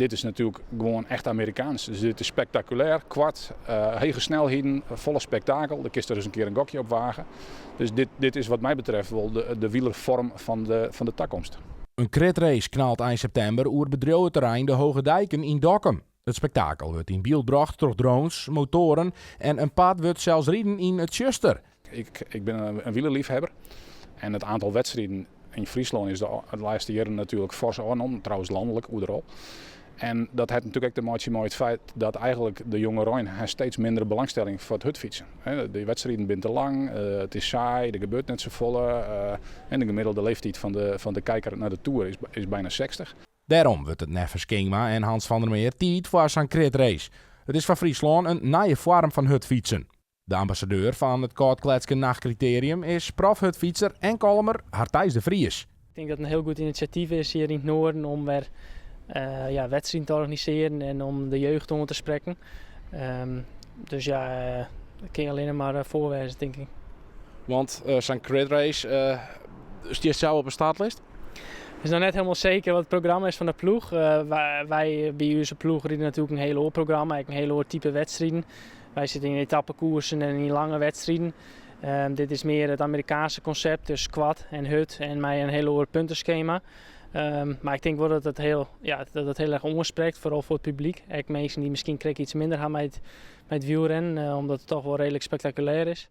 Dit is natuurlijk gewoon echt Amerikaans. Dus dit is spectaculair, kwart, hege snelheden, volle spektakel. Daar kun je er eens een keer een gokje op wagen. Dus dit is wat mij betreft wel de wielervorm van de toekomst. Een kritrace knalt eind september oer bedrijventerrein de Hoge Dijken in Dokkum. Het spektakel wordt in beeld gebracht door drones, motoren en een paard wordt zelfs rijden in het Schuster. Ik ben een wielerliefhebber en het aantal wedstrijden in Friesland is de laatste jaren natuurlijk fors aangenomen, trouwens landelijk, overal. En dat heeft natuurlijk ook te maken met het feit dat eigenlijk de jonge Rijn steeds minder belangstelling voor het hutfietsen. De wedstrijden zijn te lang, het is saai, er gebeurt net zo volle en de gemiddelde leeftijd van de kijker naar de Tour is bijna 60. Daarom wordt het Neffers Kingma en Hans van der Meer tijd voor zijn kritrace. Het is voor Friesland een nieuwe vorm van hutfietsen. De ambassadeur van het Koordkletske Nachtcriterium is profhutfietser en columner Hartijs de Vries. Ik denk dat het een heel goed initiatief is hier in het noorden om weer wedstrijden te organiseren en om de jeugd onder te spreken. Dus ja, dat kun je alleen maar voorwijzen, denk ik. Want zijn kritrace stiert zo op een startlijst? Het is nog net helemaal zeker wat het programma is van de ploeg. Wij bij onze ploeg rijden natuurlijk een hele hoop programma, een hele hoop type wedstrijden. Wij zitten in etappekoersen en in lange wedstrijden. Dit is meer het Amerikaanse concept, dus quad en hut en mij een hele hoop puntenschema. Maar ik denk wel dat het heel erg omspreekt, vooral voor het publiek. Mensen die misschien iets minder gaan met wielrennen, omdat het toch wel redelijk spectaculair is.